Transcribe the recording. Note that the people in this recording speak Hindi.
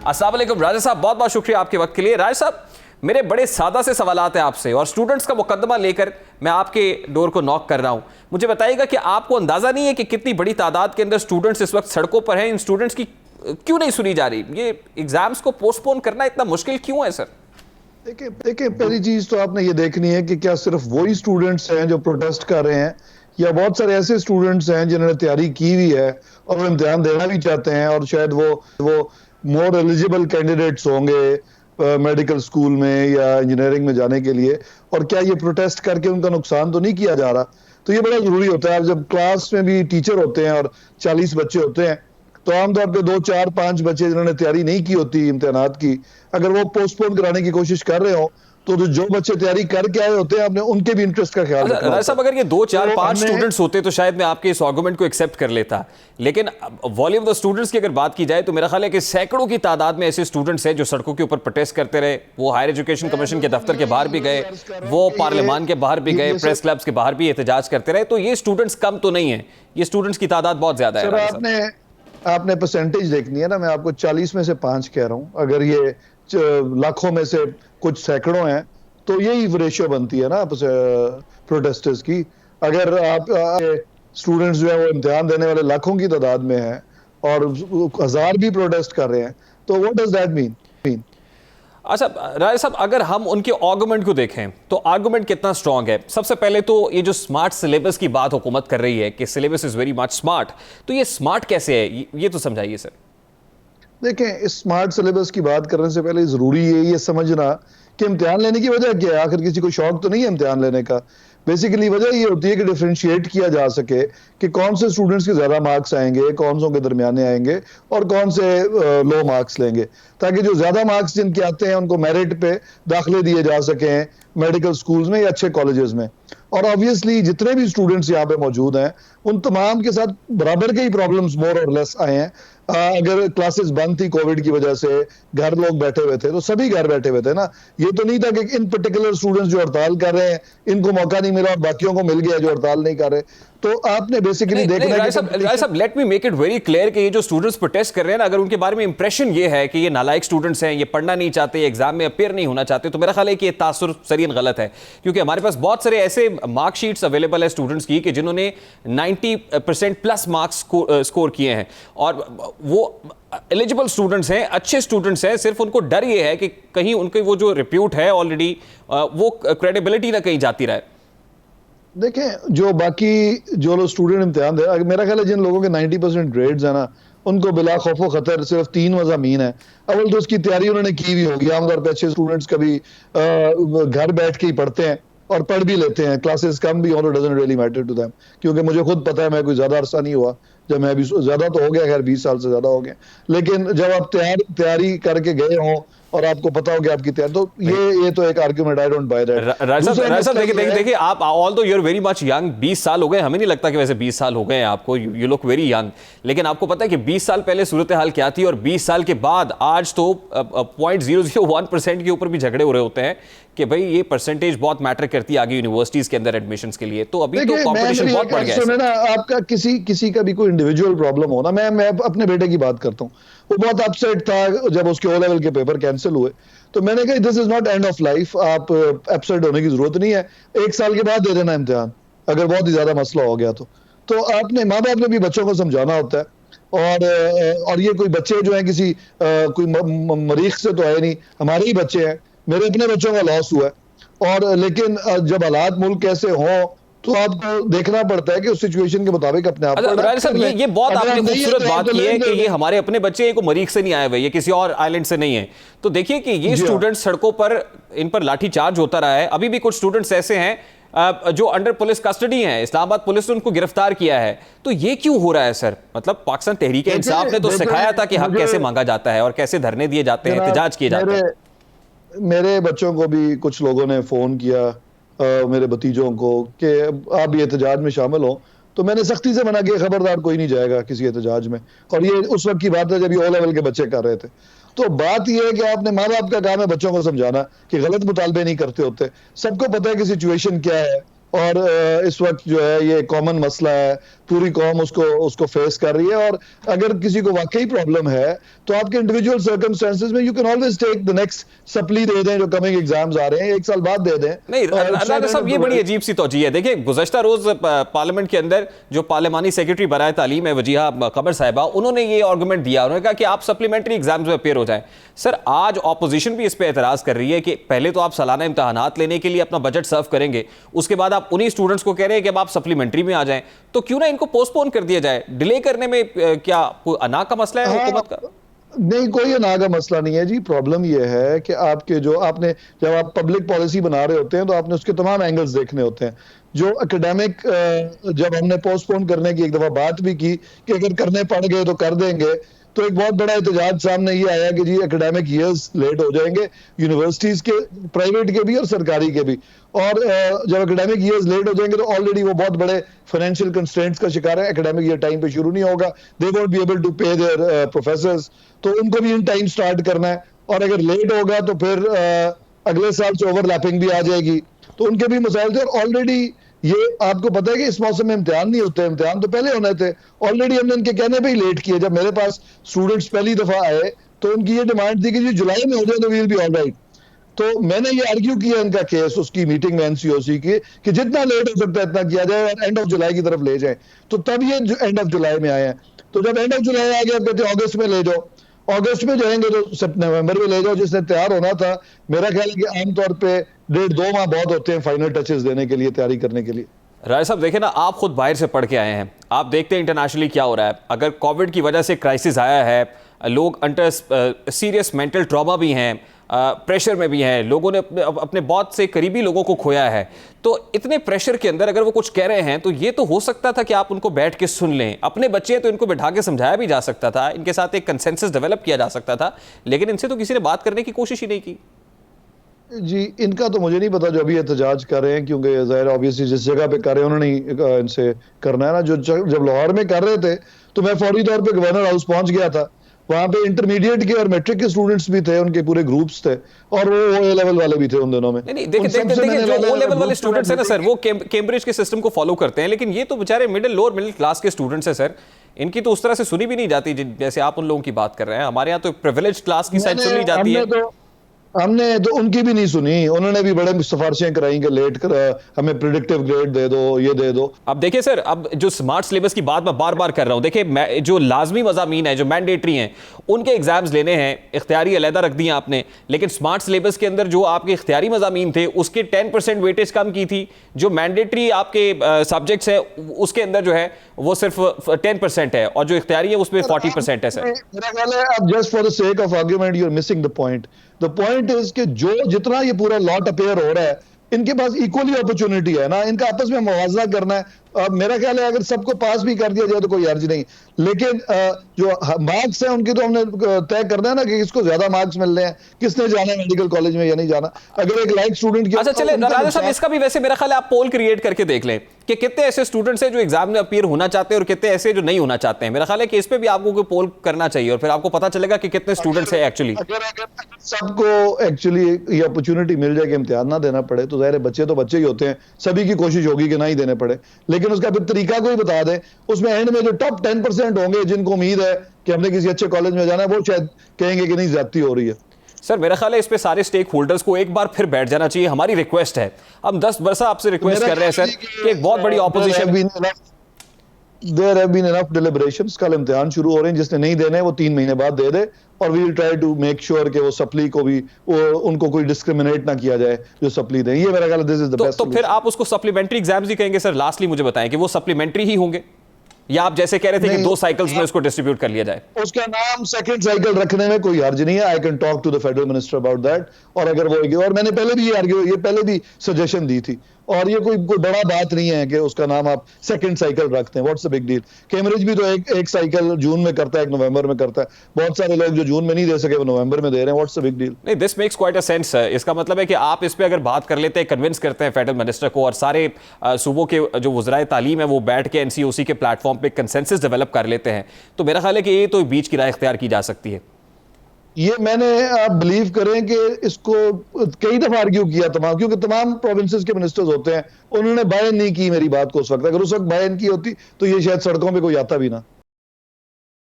अस्सलाम वालेकुम राजा साहब, बहुत बहुत शुक्रिया आपके वक्त के लिए। राजा साहब, मेरे बड़े सादा से सवालात हैं आपसे और स्टूडेंट्स का मुकदमा लेकर मैं आपके डोर को नॉक कर रहा हूं। मुझे बताइएगा कि आपको अंदाजा नहीं है कि कितनी बड़ी तादाद के अंदर स्टूडेंट्स इस वक्त सड़कों पर हैं? इन स्टूडेंट्स की क्यों नहीं सुनी जा रही? ये एग्जाम्स को पोस्टपोन करना इतना मुश्किल क्यों है सर? देखिए पहली चीज तो आपने ये देखनी है कि क्या सिर्फ वही स्टूडेंट्स हैं जो प्रोटेस्ट कर रहे हैं, या बहुत सारे ऐसे स्टूडेंट्स हैं जिन्होंने तैयारी की हुई है और वो इम्तिहान देना भी चाहते हैं और शायद वो मोर एलिजिबल कैंडिडेट्स होंगे मेडिकल स्कूल में या इंजीनियरिंग में जाने के लिए, और क्या ये प्रोटेस्ट करके उनका नुकसान तो नहीं किया जा रहा? तो ये बड़ा जरूरी होता है। जब क्लास में भी टीचर होते हैं और 40 बच्चे होते हैं तो आमतौर पे 2 4 5 बच्चे जिन्होंने तैयारी नहीं की होती इम्तिहानात की, अगर वो पोस्टपोन कराने की कोशिश कर रहे हो तो जो बच्चे तैयारी करके आए होते हैं आपने उनके भी इंटरेस्ट का ख्याल रखना राजा साहब, अगर ये 2 4 5 स्टूडेंट्स होते तो शायद मैं आपके इस आर्गुमेंट को एक्सेप्ट कर लेता, लेकिन वॉल्यूम ऑफ द स्टूडेंट्स की अगर बात की जाए तो मेरा ख्याल है कि सैकड़ों की तादाद में ऐसे स्टूडेंट्स हैं जो सड़कों के ऊपर प्रोटेस्ट करते रहे। वो हायर एजुकेशन कमीशन के दफ्तर के बाहर भी गए, वो पार्लियामान के बाहर भी गए, प्रेस क्लब्स के बाहर भी एहतजाज करते रहे। तो ये स्टूडेंट्स कम तो नहीं है, ये स्टूडेंट्स की तादाद बहुत ज्यादा है। आपने परसेंटेज देखनी है ना, मैं आपको 40 में से 5 कह रहा हूं। अगर ये लाखों में से कुछ सैकड़ों हैं तो यही रेशियो बनती है ना प्रोटेस्टर्स की। अगर आप स्टूडेंट्स जो है वो इम्तिहान देने वाले लाखों की तादाद में है और 1000 भी प्रोटेस्ट कर रहे हैं तो व्हाट डज दैट मीन? अच्छा राय साहब, अगर हम उनके आर्गुमेंट को देखें तो आर्गुमेंट कितना स्ट्रांग है? सबसे पहले तो ये जो स्मार्ट सिलेबस की बात हुकूमत कर रही है कि syllabus is very much smart, तो ये स्मार्ट कैसे है, ये तो समझाइए सर। देखें, इस स्मार्ट सिलेबस की बात करने से पहले जरूरी है ये समझना कि इम्तिहान लेने की वजह क्या है। आखिर किसी को शौक तो नहीं है इम्तिहान लेने का। बेसिकली वजह ये होती है कि डिफरेंशिएट किया जा सके कि कौन से स्टूडेंट्स के ज्यादा मार्क्स आएंगे, कौन से के दरमियाने आएंगे और कौन से लो मार्क्स लेंगे, ताकि जो ज्यादा मार्क्स जिनके आते हैं उनको मेरिट पे दाखिले दिए जा सकें मेडिकल स्कूल्स में या अच्छे कॉलेजेस में। और ऑब्वियसली जितने भी स्टूडेंट्स यहाँ पे मौजूद हैं उन तमाम के साथ बराबर के ही प्रॉब्लम्स मोर और लेस आए हैं। अगर क्लासेस बंद थी कोविड की वजह से, घर लोग बैठे हुए थे, तो सभी घर बैठे हुए थे ना। ये तो नहीं था कि इन पर्टिकुलर स्टूडेंट्स जो हड़ताल कर रहे हैं इनको मौका नहीं मिला और बाकियों को मिल गया जो हड़ताल नहीं कर रहे। तो आपने बेसिकली देखना है साहब, let me make it very clear कि ये जो स्टूडेंट्स प्रोटेस्ट कर रहे हैं ना, अगर उनके बारे में इंप्रेशन ये है कि ये नालायक स्टूडेंट्स हैं, ये पढ़ना नहीं चाहते, एग्जाम में अपीयर नहीं होना चाहते, तो मेरा ख्याल है कि ये तासुर सरीन गलत है। क्योंकि हमारे पास बहुत सारे ऐसे मार्कशीट्स अवेलेबल है स्टूडेंट्स की कि जिन्होंने 90% प्लस मार्क्स स्कोर किए हैं और वो एलिजिबल स्टूडेंट्स हैं, अच्छे स्टूडेंट्स हैं। सिर्फ उनको डर ये है कि कहीं उनके वो जो रिप्यूट है ऑलरेडी वो क्रेडिबिलिटी ना कहीं जाती रहे। देखें, जो बाकी जो लोग स्टूडेंट इम्तिहान दे, मेरा ख्याल है जिन लोगों के 90% ग्रेड्स है ना, उनको बिला खौफो खतर सिर्फ 3 मज़ामीन है। अव्वल तो उसकी तैयारी उन्होंने की भी होगी। आमतौर पर अच्छे स्टूडेंट्स कभी घर बैठ के ही पढ़ते हैं और पढ़ भी लेते हैं, क्लासेस कम भी हो तो doesn't really matter to them. क्योंकि मुझे खुद पता है, मैं कोई ज्यादा अरसा नहीं हुआ, जब मैं भी ज्यादा तो हो गया, खैर 20 साल से ज्यादा हो गया, लेकिन जब आप तैयारी करके गए हों और आपको पता हो कि आपकी तैयारी, तो ये तो एक argument, I don't buy that. देखिए आप although you are very much young, 20 साल हो गए, हमें नहीं लगता कि वैसे 20 साल हो गए हैं आपको, यू लुक वेरी यंग, लेकिन आपको पता है कि 20 साल पहले सूरत हाल क्या थी और 20 साल के बाद आज तो 0.001% के ऊपर भी झगड़े हो रहे होते हैं कि भाई ये परसेंटेज बहुत मैटर करती है आगे यूनिवर्सिटीज के अंदर एडमिशंस के लिए। तो अभी तो कंपटीशन बहुत बढ़ गया है ना। आपका किसी का भी कोई इंडिविजुअल प्रॉब्लम हो ना, मैं अपने बेटे की बात करता हूँ, वो बहुत अपसेट था जब उसके ओ लेवल के पेपर कैंसिल हुए, तो मैंने कहा this is not end of life, आप अपसेट होने की जरूरत नहीं है, 1 साल के बाद दे देना इम्तिहान अगर बहुत ही ज्यादा मसला हो गया तो आपने माँ बाप ने भी बच्चों को समझाना होता है। और ये कोई बच्चे जो है किसी कोई मरीख से तो आए नहीं, हमारे ही बच्चे हैं, मेरे अपने बच्चों का लॉस हुआ है। और लेकिन जब हालात मुल्क कैसे हों तो आपको देखना पड़ता है कि उस सिचुएशन के मुताबिक अपने आप को। ये बहुत आपने खूबसूरत बात की है कि ये हमारे अपने बच्चे को मरीख से नहीं आए हुए, ये किसी और आइलैंड से नहीं है। तो देखिए कि ये स्टूडेंट्स सड़कों पर, इन पर लाठीचार्ज होता रहा है। अभी भी कुछ स्टूडेंट्स ऐसे हैं जो अंडर पुलिस कस्टडी हैं, इस्लामाबाद पुलिस ने उनको गिरफ्तार किया है। तो ये क्यों हो रहा है सर? मतलब पाकिस्तान तहरीक इंसाफ ने तो सिखाया था कि हक कैसे मांगा जाता है और कैसे धरने दिए जाते हैं, एहतजाज किए जाते हैं। मेरे बच्चों को भी कुछ लोगों ने फोन किया, मेरे भतीजों को, कि आप भी एहतजाज में शामिल हो, तो मैंने सख्ती से मना किया, खबरदार कोई नहीं जाएगा किसी एहतजाज में। और ये उस वक्त की बात है जब ये ओ लेवल के बच्चे कर रहे थे। तो बात यह है कि आपने, माँ बाप का काम है बच्चों को समझाना कि गलत मुतालबे नहीं करते होते। सबको पता है कि सिचुएशन क्या है और इस वक्त जो है ये कॉमन मसला है, पूरी कौम उसको उसको फेस कर रही है। और अगर किसी को वाकई प्रॉब्लम है तो आपके इंडिविजुअल सर्कमस्टेंसेस में you can always take the next supply दे दें, जो कमिंग एग्जाम्स आ रहे हैं 1 साल बाद दे दें। नहीं राजा साहब, ये बड़ी अजीब सी तौजीह है। देखिए, गुज़श्ता रोज पार्लियामेंट के अंदर जो पार्लियामानी सेक्रेटरी बराए तालीम है वजीहा कमर साहिबा, उन्होंने ये आर्गूमेंट दिया, उन्होंने कहा कि आप सप्लीमेंट्री एग्जाम्स में अपेयर हो जाएं। सर, आज ऑपोजिशन भी इस पे एतराज कर रही है कि पहले तो आप सालाना इम्तहानात लेने के लिए अपना बजट सर्व करेंगे, उसके बाद आप उन्हीं स्टूडेंट्स को कह रहे हैं कि अब आप सप्लीमेंट्री में आ जाएं, तो क्यों ना इनको पोस्टपोन कर दिया जाए? डिले करने में क्या कोई अना का मसला है हुकूमत का? नहीं, कोई अना का मसला नहीं है जी। प्रॉब्लम यह है कि आपके जो आपने जब आप पब्लिक पॉलिसी बना रहे होते हैं तो आपने उसके तमाम एंगल्स देखने होते हैं। जो एकेडमिक, जब हमने पोस्टपोन करने की एक दफा बात भी की कि अगर करने पड़ गए तो कर देंगे, तो एक बहुत बड़ा एहतजाज सामने ये आया कि जी एकेडमिक ईयर्स लेट हो जाएंगे, यूनिवर्सिटीज के, प्राइवेट के भी और सरकारी के भी। और जब एकेडमिक ईयर्स लेट हो जाएंगे तो ऑलरेडी वो बहुत बड़े फाइनेंशियल कंस्ट्रेंट्स का शिकार है। एकेडमिक ईयर टाइम पे शुरू नहीं होगा, they won't be able to pay their professors, तो उनको भी इन टाइम स्टार्ट करना है। और अगर लेट होगा तो फिर अगले साल से ओवरलैपिंग भी आ जाएगी, तो उनके भी मसाइल थे। और ऑलरेडी ये आपको पता है कि इस मौसम में इम्तिहान नहीं होते, इम्तिहान तो पहले होने थे। ऑलरेडी हमने इनके कहने पे ही लेट किए। जब मेरे पास स्टूडेंट्स पहली दफा आए तो उनकी ये डिमांड थी कि जी जुलाई में हो जाए तो we will be all right. तो मैंने ये आर्ग्यू किया इनका केस उसकी मीटिंग में एनसीओसी की कि जितना लेट हो सकता है इतना किया जाए और एंड ऑफ जुलाई की तरफ ले जाए। तो तब ये एंड ऑफ जुलाई में आए हैं। तो जब एंड ऑफ जुलाई आ गया, कहते अगस्त में ले जाओ, अगस्त में जाएंगे तो नवंबर में ले जाओ। जिसने तैयार होना था, मेरा ख्याल है कि आमतौर पे 1.5-2 माह बहुत होते हैं फाइनल टचेस देने के लिए, तैयारी करने के लिए। राय साहब, देखें ना, आप खुद बाहर से पढ़ के आए हैं, आप देखते हैं इंटरनेशनली क्या हो रहा है। अगर कोविड की वजह से क्राइसिस आया है, लोग अंडर सीरियस मेंटल ट्रॉमा भी हैं, प्रेशर में भी हैं, लोगों ने अपने बहुत से करीबी लोगों को खोया है, तो इतने प्रेशर के अंदर अगर वो कुछ कह रहे हैं तो ये तो हो सकता था कि आप उनको बैठ के सुन लें। अपने बच्चे हैं तो इनको बिठा के समझाया भी जा सकता था, इनके साथ एक कंसेंसस डेवलप किया जा सकता था, लेकिन इनसे तो किसी ने बात करने की कोशिश ही नहीं की। जी, इनका तो मुझे नहीं पता जो अभी एहतजाज कर रहे हैं, क्योंकि ज़ाहिर ऑब्वियसली जिस जगह पे कर रहे हैं उन्होंने ही इनसे करना है ना। जो जब लाहौर में कर रहे थे तो मैं फौरी तौर पे गवर्नर हाउस पहुंच गया था। वहां पे इंटरमीडिएट के और मैट्रिक के स्टूडेंट्स भी थे, उनके पूरे ग्रुप्स थे, और वो ए लेवल वाले भी थे उन दिनों में। नहीं, देखिए जो ओ लेवल वाले स्टूडेंट्स हैं ना सर, वो कैम्ब्रिज के सिस्टम को फॉलो करते हैं, लेकिन ये तो बेचारे लोअर मिडिल क्लास के स्टूडेंट्स हैं सर। इनकी तो उस तरह से सुनी भी नहीं जाती जैसे आप उन लोगों की बात कर रहे हैं। हमारे यहाँ तो प्रिविलेज क्लास की साइड सुनी जाती है। हमने तो उनकी भी नहीं सुनी। उन्होंने भी बड़े सिफारिशें कराई कि लेट कर हमें प्रेडिक्टिव ग्रेड दे दो, ये दे दो। अब देखिए सर, अब जो स्मार्ट सिलेबस की बात मैं बार बार कर रहा हूं, देखिए जो लाजमी मज़ामीन है, जो मैंडेटरी हैं, उनके एग्जाम्स लेने हैं, इख्तियारी अलहदा रख दिया आपने, लेकिन स्मार्ट सिलेबस के अंदर जो आपके इख्तियारी मज़ामीन थे उसके 10% वेटेज कम की थी। जो मैंडेटरी आपके सब्जेक्ट्स है उसके अंदर जो है वो सिर्फ 10% है, और जो इख्तियारी है उसमें 40% है सर। मेरा ख्याल है अब just for the sake of argument you are missing the point. The point is कि जो जितना ये पूरा लॉट अपेयर हो रहा है, इनके पास इक्वली अपॉर्चुनिटी है ना, इनका आपस में मुआवजा करना है। मेरा ख्याल है अगर सबको पास भी कर दिया जाए तो कोई अर्ज नहीं, लेकिन जो मार्क्स हैं उनकी तो हमने तय करना है ना कि किसको ज्यादा मार्क्स मिल रहे हैं, किसने जाना है मेडिकल कॉलेज में या नहीं जाना। अगर एक लाइक स्टूडेंट की, अच्छा चले राजा साहब, इसका भी वैसे मेरा ख्याल है आप पोल क्रिएट करके देख लें कि कितने ऐसे स्टूडेंट्स हैं जो एग्जाम में अपीयर होना चाहते हैं और कितने ऐसे जो नहीं होना चाहते हैं। मेरा ख्याल है कि इस पे भी आपको कोई पोल करना चाहिए और फिर आपको पता चलेगा कि कितने स्टूडेंट्स हैं एक्चुअली। अगर सबको एक्चुअली ये अपॉर्चुनिटी मिल जाए कि इम्तिहान ना देना पड़े, तो ज़ाहिर बच्चे तो बच्चे ही होते हैं, सभी की कोशिश होगी कि ना ही देने पड़े, लेकिन उसका फिर तरीका कोई बता दे। उसमें एंड में जो टॉप 10% होंगे जिनको उम्मीद है कि हमने किसी अच्छे कॉलेज में जाना है, वो शायद कहेंगे कि नहीं ज्यादती हो रही है। सर मेरा ख्याल है इस पे सारे स्टेक होल्डर्स को एक बार फिर बैठ जाना चाहिए। हमारी रिक्वेस्ट है, हम 10 बरसा आपसे रिक्वेस्ट कर रहे हैं सर कि एक बहुत बड़ी opposition. There have been enough deliberations। कल इम्तिहान शुरू हो रहे हैं, जिसने नहीं देने वो 3 महीने बाद दे दे, और we will try to make sure कि वो सप्ली को भी उनको कोई डिस्क्रिमिनेट ना किया जाए जो सप्ली दें। ये मेरा ख्याल है दिस इज द बेस्ट। तो फिर आप उसको सप्लीमेंट्री एग्जाम्स ही कहेंगे सर? लास्टली मुझे बताएं कि वो सप्लीमेंट्री ही होंगे या आप जैसे कह रहे थे कि 2 साइकिल्स में उसको डिस्ट्रीब्यूट कर लिया जाए? उसका नाम सेकंड साइकिल रखने में कोई हर्ज नहीं है। I can talk to the federal minister about that. और अगर वो, और मैंने पहले भी ये पहले भी सजेशन दी थी, और ये कोई बड़ा बात नहीं है कि उसका नाम आप सेकंड साइकिल रखते हैं। What's the big deal? Cambridge भी तो एक साइकिल जून में करता है, एक नवंबर में करता है। बहुत सारे लोग जो जून में नहीं दे सके वो नवंबर में दे रहे हैं। What's the big deal? नहीं, this makes quite a sense. इसका मतलब है कि आप इस पे अगर बात कर लेते हैं, कन्विंस करते हैं फेडरल मिनिस्टर को, और सारे सूबों के जो वज़राए तालीम है वो बैठ के एनसीओसी के प्लेटफॉर्म पे कंसेंसस डेवलप कर लेते हैं, तो मेरा ख्याल है कि ये तो बीच की राय इख्तियार की जा सकती है। ये मैंने, आप बिलीव करें कि इसको कई दफा आर्ग्यू किया तमाम, क्योंकि तमाम प्रोविंसेस के मिनिस्टर्स होते हैं, उन्होंने बायन नहीं की मेरी बात को उस वक्त। अगर उस वक्त बायन की होती तो ये शायद सड़कों पे कोई आता भी ना।